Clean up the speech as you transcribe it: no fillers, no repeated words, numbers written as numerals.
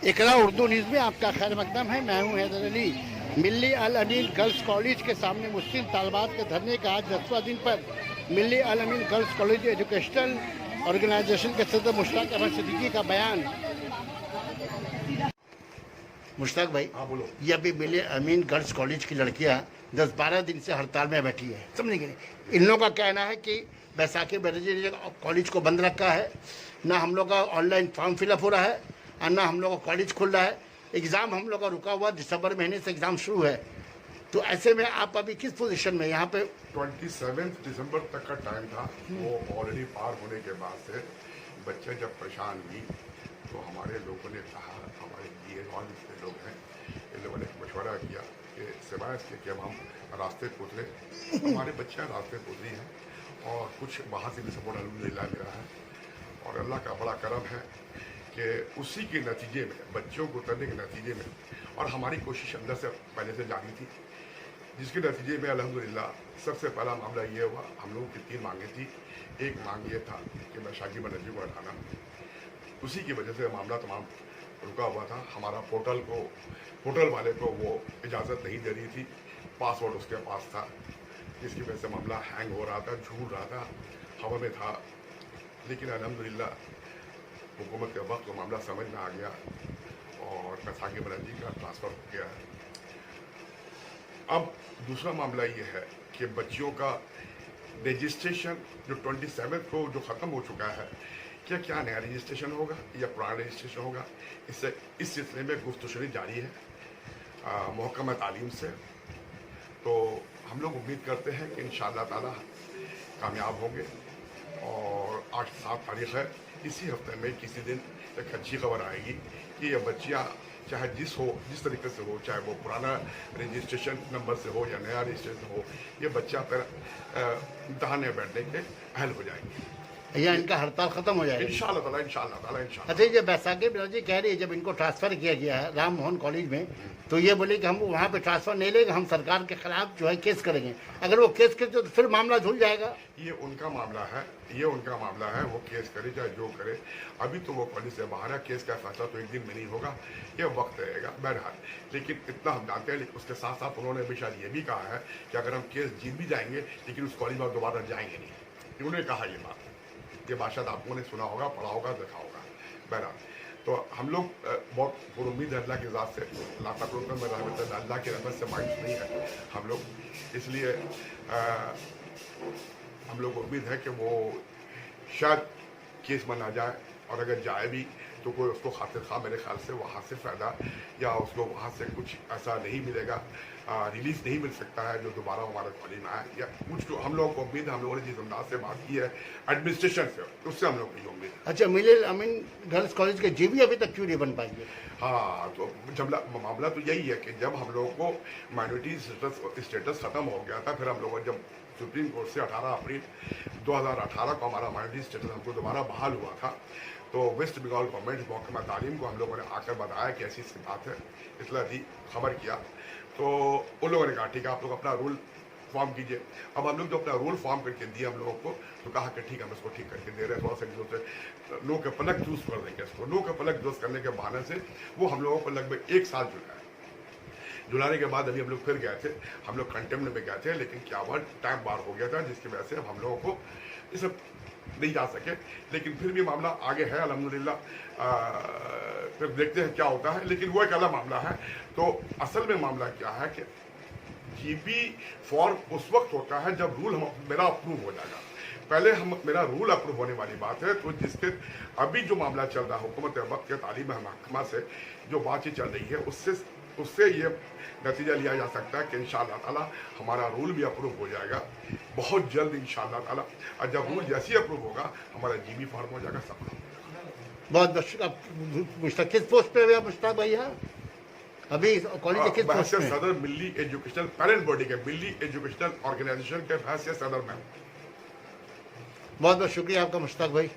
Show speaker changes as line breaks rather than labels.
इकरा Urdu news में आपका खैर मकदम है। मैं हूं हैदर अली। मिल्ली अल अमीन गर्ल्स कॉलेज के सामने मुस्लिम तालबात के धरने का आज 10वां दिन पर मिल्ली अल अमीन गर्ल्स कॉलेज एजुकेशनल ऑर्गेनाइजेशन के सदर मुश्ताक अहमद सिद्दीकी का बयान। मुश्ताक भाई,
हाँ बोलो।
ये अभी मिल्ली अमीन गर्ल्स कॉलेज की लड़कियां 10-12 दिन से हड़ताल में बैठी है, समझ गए। इन लोगों का कहना है कि बैसाखी बैनर्जी ने कॉलेज को बंद रखा है, ना हम लोग का ऑनलाइन फॉर्म फिलअप हो रहा है और ना हम लोग का कॉलेज खुल रहा है। एग्ज़ाम हम लोग का रुका हुआ, दिसंबर महीने से एग्ज़ाम शुरू है। तो ऐसे में आप अभी किस पोजीशन में यहाँ पे?
27 दिसंबर तक का टाइम था, वो ऑलरेडी पार होने के बाद से बच्चे जब परेशान हुई तो हमारे लोगों ने कहा, हमारे ये कॉलेज के लोग हैं, इन लोगों ने मशवरा किया कि सिवाय इसके कि अब हम रास्ते पे उतरे, हमारे बच्चे रास्ते पे उतरी हैं और कुछ वहाँ से भी सपोर्ट अल्हम्दुलिल्लाह मिला है। और अल्लाह का बड़ा करम है कि उसी के नतीजे में, बच्चों को उतरने के नतीजे में, और हमारी कोशिश अंदर से पहले से जारी थी, जिसके नतीजे में अल्हम्दुलिल्लाह सबसे पहला मामला ये हुआ। हम लोगों की 3 मांगें थी। एक मांग ये था कि बैसाखी बैनर्जी को हटाना, उसी की वजह से मामला तमाम रुका हुआ था। हमारा पोर्टल वाले को वो इजाज़त नहीं दे रही थी, पासवर्ड उसके पास था, जिसकी वजह से मामला हैंग हो रहा था, झूठ रहा था, हवा में था। लेकिन अल्हम्दुलिल्लाह हुकूमत के वक्त वो मामला समझ में आ गया और बैसाखी बैनर्जी का ट्रांसफ़र हो गया है। अब दूसरा मामला ये है कि बच्चियों का रजिस्ट्रेशन जो 27 को जो ख़त्म हो चुका है, क्या नया रजिस्ट्रेशन होगा या पुराना रजिस्ट्रेशन होगा, इस सिलसिले में गुफ्तगू जारी है महकमा तालीम से। तो हम लोग उम्मीद करते हैं कि इंशाअल्लाह ताला कामयाब होंगे। और आज 7 तारीख़ है, इसी हफ्ते में किसी दिन एक अच्छी खबर आएगी कि ये बच्चियाँ चाहे जिस तरीके से हो, चाहे वो पुराना रजिस्ट्रेशन नंबर से हो या नया रजिस्ट्रेशन हो, ये बच्चा फिर इम्तहान में बैठने के अहल हो जाएंगे
या इनका हड़ताल खत्म हो जाएगा
इंशाअल्लाह ताला, इंशाअल्लाह ताला, इंशाअल्लाह।
अच्छा, ये बैसाखी बैनर्जी कह रही है जब इनको ट्रांसफ़र किया गया है राम मोहन कॉलेज में, तो ये बोले कि हम वहाँ पे ट्रांसफ़र नहीं लेंगे, हम सरकार के खिलाफ जो है केस करेंगे। अगर वो केस करते तो फिर मामला झूल जाएगा।
ये उनका मामला है, वो केस करे चाहे जो करे। अभी तो वो कॉलेज से बाहर है, केस का फैसला तो एक दिन में नहीं होगा, ये वक्त रहेगा बहरहाल। लेकिन इतना हम जानते हैं, उसके साथ साथ उन्होंने भी शायद ये भी कहा है कि अगर हम केस जीत भी जाएंगे लेकिन उस कॉलेज में दोबारा जाएंगे नहीं। उन्होंने कहा ये बात, ये बात शायद आप लोगों ने सुना होगा, पढ़ा होगा, देखा होगा। बहरहाल तो हम लोग बहुत पुरुम्मीद है अल्लाह की ज़ात से, अल्लाह की रहमत से मायूस नहीं है हम लोग। इसलिए हम लोग उम्मीद है कि वो शायद केस में ना जाए, और अगर जाए भी तो कोई उसको खातिर खा, मेरे ख्याल से वहाँ से फ़ायदा या उसको वहाँ से कुछ ऐसा नहीं मिलेगा, रिलीफ नहीं मिल सकता है जो दोबारा हमारे कॉलेज में आए, या कुछ तो हम लोगों को उम्मीद है। हम लोगों ने जिस अंदाज से बात की है एडमिनिस्ट्रेशन से, उससे हम लोग की उम्मीद है।
अच्छा, मिल्ली अमीन गर्ल्स कॉलेज के जीबी अभी तक क्यों नहीं बन पाई है?
हाँ, तो जब मामला तो यही है कि जब हम लोगों को माइनॉरिटी स्टेटस ख़त्म हो गया था, फिर हम लोगों जब सुप्रीम कोर्ट से 18 अप्रैल 2018 को हमारा माइनॉरिटी स्टेटस हमको दोबारा बहाल हुआ था, तो वेस्ट बंगाल गवर्नमेंट महकमा तालीम को हम लोगों ने आकर बताया कि ऐसी बात है, इतला दी, खबर किया। तो उन लोगों ने कहा ठीक है, आप लोग अपना रूल फॉर्म कीजिए। अब हम लोग जो अपना रूल फॉर्म करके दिया हम लोगों को, तो कहा कि ठीक है, हम इसको ठीक करके दे रहे हैं, थोड़ा सा नो के पलक चूज कर देंगे इसको। नो के पलक चूज करने के बहाने से वो हम लोगों को लगभग 1 साल जुलाने के बाद अभी हम लोग फिर गए थे, हम लोग कंटेम्प्ट में गए थे, लेकिन क्या हुआ, टाइम बार हो गया था, जिसकी वजह से हम लोगों को इसे नहीं जा सके। लेकिन फिर भी मामला आगे है अल्हम्दुलिल्लाह, फिर देखते हैं क्या होता है। लेकिन वो एक अलग मामला है। तो असल में मामला क्या है कि जीबी फॉर्म उस वक्त होता है जब रूल मेरा अप्रूव हो जाएगा। पहले मेरा रूल अप्रूव होने वाली बात है। तो जिसके अभी जो मामला चल रहा है हुकूमत वक्त के तालीम महकमा से जो बातचीत चल रही है, उससे ये नतीजा लिया जा सकता है कि इंशाअल्लाह ताला हमारा रूल भी अप्रूव हो जाएगा बहुत जल्द इंशाअल्लाह ताला। और जब रूल जैसे अप्रूव होगा हमारा जीबी फॉर्म हो जाएगा, सब।
बहुत मुश्ताक, किस पोस्ट पे आप मुश्ताक भैया अभी कॉलेज के किस पोस्ट पे?
सदर मिल्ली एजुकेशनल पेरेंट बॉडी के मिल्ली एजुकेशनल ऑर्गेनाइजेशन के हैसियत सदर में।
बहुत बहुत शुक्रिया आपका मुश्ताक भाई।